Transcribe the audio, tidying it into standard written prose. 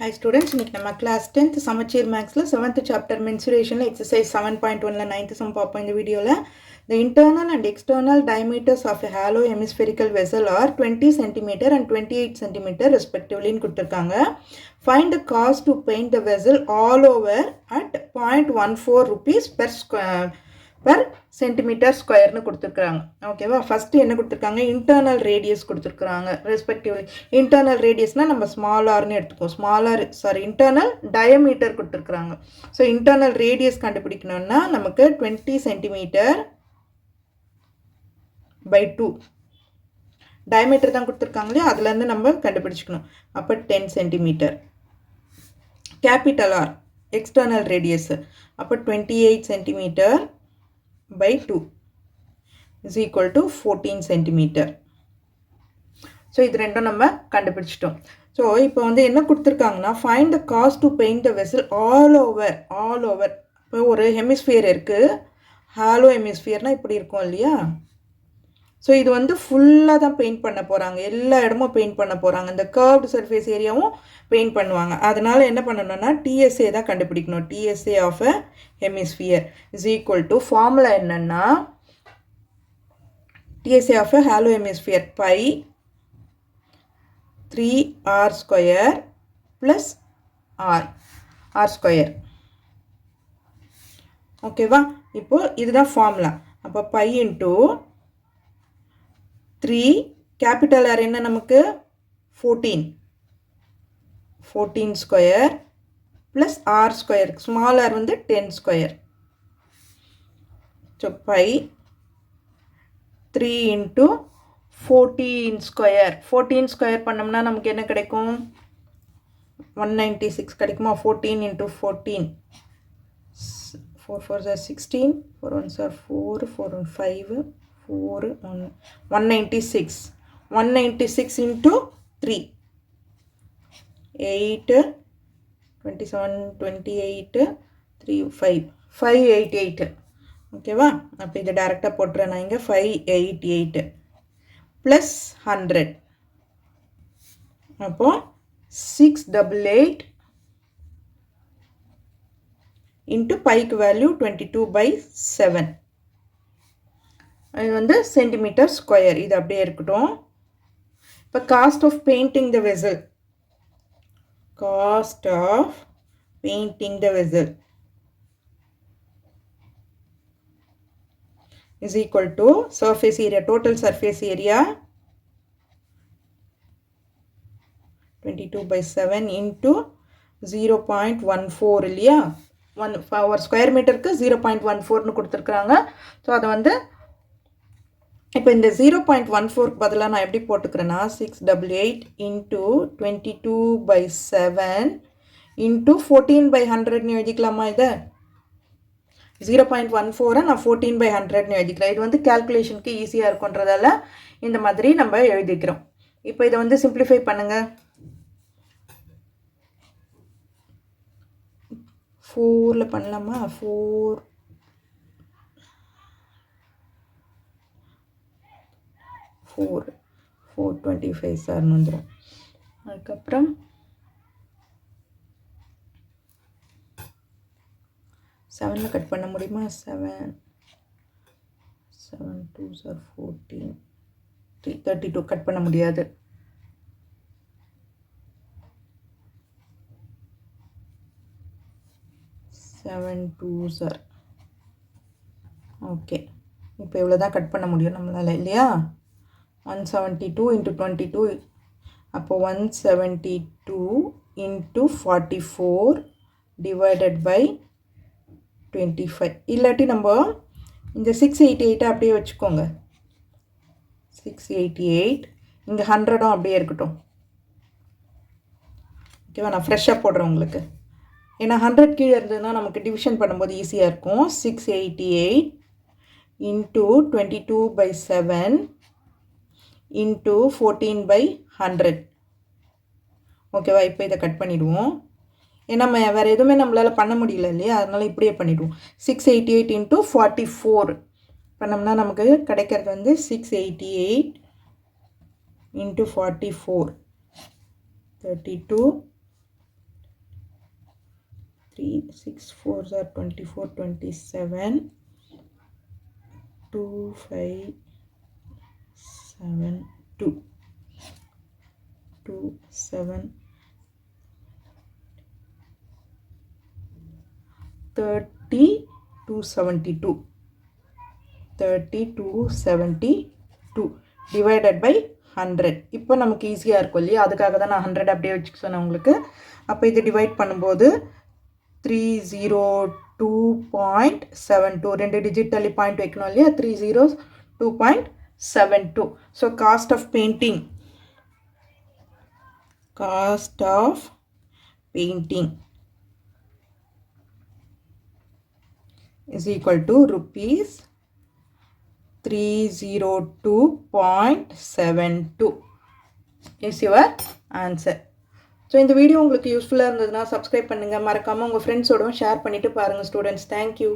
Hi students, இன்னைக்கு நம்ம class 10th சமச்சீர் மேக்ஸ்ல 7th chapter mensuration exercise 7.1ல 9th sum பார்ப்போம் இந்த வீடியோல. The internal and external diameters of a hollow hemispherical vessel are 20 cm and 28 cm respectively கொடுத்திருக்காங்க. Find the cost to paint the vessel all over at 0.14 rupees per centimetre ஸ்கொயர்னு கொடுத்துருக்காங்க. ஓகேவா, first என்ன கொடுத்துருக்காங்க, internal radius கொடுத்துருக்குறாங்க respectively. Internal ரேடியஸ்னால் நம்ம small ஆர்னு எடுத்துக்கோம். Internal diameter கொடுத்துருக்குறாங்க. So internal radius கண்டுபிடிக்கணும்னா நமக்கு 20 சென்டிமீட்டர் by 2 டயமீட்டர் தான் கொடுத்துருக்காங்களே, அதுலேருந்து நம்ம கண்டுபிடிச்சிக்கணும். அப்போ 10 centimeter. Capital R external radius, அப்போ 28 centimeter by 2 is equal to 14 centimeter. So இது ரெண்டும் நம்ம கண்டுபிடிச்சிட்டோம். ஸோ இப்போ வந்து என்ன கொடுத்துருக்காங்கன்னா, find the cost to paint the vessel all over. இப்போ ஒரு ஹெமிஸ்பியர் இருக்குது, ஹாலோ ஹெமிஸ்பியர்னால் இப்படி இருக்கும் இல்லையா. ஸோ இது வந்து ஃபுல்லாக தான் பெயிண்ட் பண்ண போகிறாங்க, எல்லா இடமும் பெயிண்ட் பண்ண போகிறாங்க. இந்த கர்வ்டு சர்ஃபேஸ் ஏரியாவும் பெயிண்ட் பண்ணுவாங்க. அதனால் என்ன பண்ணணும்னா டிஎஸ்ஏ தான் கண்டுபிடிக்கணும். TSA of a hemisphere is equal to, formula என்னென்னா TSA of a hollow hemisphere by 3r² plus r square. ஓகேவா, இப்போது இதுதான் ஃபார்முலா. அப்போ பை இன்ட்டு 3, கேபிட்டல் ஆர் என்ன நமக்கு 14 square plus R square, small R வந்து 10 square. So pi 3 into 14 square. 14 square பண்ணோம்னா நமக்கு என்ன கிடைக்கும், 196 கிடைக்குமா. 14 into 14, 4 4s are 16, 4 1s are 4, 4 1 5, 4 1 196. 196 into 3 8 27 28 3 5 588. ஓகேவா, அப்போ இதை டேரெக்டாக போட்டுறேன் நான் இங்கே. 588 ப்ளஸ் 100, அப்போது 688 இன்ட்டு பைக்கு வேல்யூ 22/7. இது வந்து சென்டிமீட்டர் ஸ்கொயர். இது அப்படியே இருக்கட்டும். இப்போ cost of painting the vessel, cost of painting the vessel is equal to surface area, total surface area 22/7 into 0.14 இல்லையா. ஒரு ஸ்கொயர் மீட்டருக்கு 0.14னு கொடுத்துருக்குறாங்க. ஸோ அதை வந்து இப்போ இந்த 0.14க்கு பதிலாக நான் எப்படி போட்டுக்கிறேன்னா 688 இன்ட்டு 22/7 இன்ட்டு 14/100ன்னு எழுதிக்கலாமா. இதை 0.14 நான் 14/100ன்னு எழுதிக்கிறேன். இது வந்து கேல்குலேஷனுக்கு ஈஸியாக இருக்குன்றதால இந்த மாதிரி நம்ம எழுதிக்கிறோம். இப்போ இதை வந்து சிம்பிளிஃபை பண்ணுங்கள். 4ல் பண்ணலாமா. 425 சார்னு வந்துடும். அதுக்கப்புறம் 7ல் கட் பண்ண முடியுமா. 7 2s are 14, 32 கட் பண்ண முடியாது. 7 2s are ஓகே. இப்போ இவ்வளோ தான் கட் பண்ண முடியும் நம்மளால் இல்லையா. 172 இன்ட்டு 22, அப்போ 172 இன்ட்டு 44 டிவைடட் பை 25. இல்லாட்டி நம்ம இந்த 688 அப்படியே வச்சுக்கோங்க. 688 இங்கே 100ம் அப்படியே இருக்கட்டும். ஓகேவா, நான் ஃப்ரெஷ்ஷாக போடுறேன் உங்களுக்கு. ஏன்னா 100 கீழே இருந்ததுன்னா நமக்கு டிவிஷன் பண்ணும்போது ஈஸியாக இருக்கும். 688 இன்ட்டு 22/7 இன்ட்டு 14/100. ஓகேவா, இப்போ இதை கட் பண்ணிவிடுவோம். ஏன்னா வேறு எதுவுமே நம்மளால் பண்ண முடியல இல்லையா, அதனால் இப்படியே பண்ணிவிடுவோம். 688 இன்ட்டு 44 பண்ணோம்னா நமக்கு கிடைக்கிறது வந்து 688 into 44 32 6 4s are 24, 27, 2 5 7 2 2 7 30 272 30 272 divided by 100. இப்போ நமக்கு ஈஸியாக இருக்கும் இல்லையா, அதுக்காக தான் நான் 100 அப்படியே வச்சுக்க சொன்னேன் உங்களுக்கு. அப்போ இது டிவைட் பண்ணும்போது 302.72, 2 டிஜிட் தள்ளி பாயிண்ட் வைக்கணும் இல்லையா, 302.72. So cost of painting is equal to rupees 302.72 is your answer. So இந்த வீடியோ உங்களுக்கு யூஸ்ஃபுல்லாக இருந்ததுன்னா சப்ஸ்கிரைப் பண்ணுங்கள், மறக்காமல் உங்கள் ஃப்ரெண்ட்ஸோடவும் ஷேர் பண்ணிவிட்டு பாருங்கள் ஸ்டூடெண்ட்ஸ். தேங்க்யூ.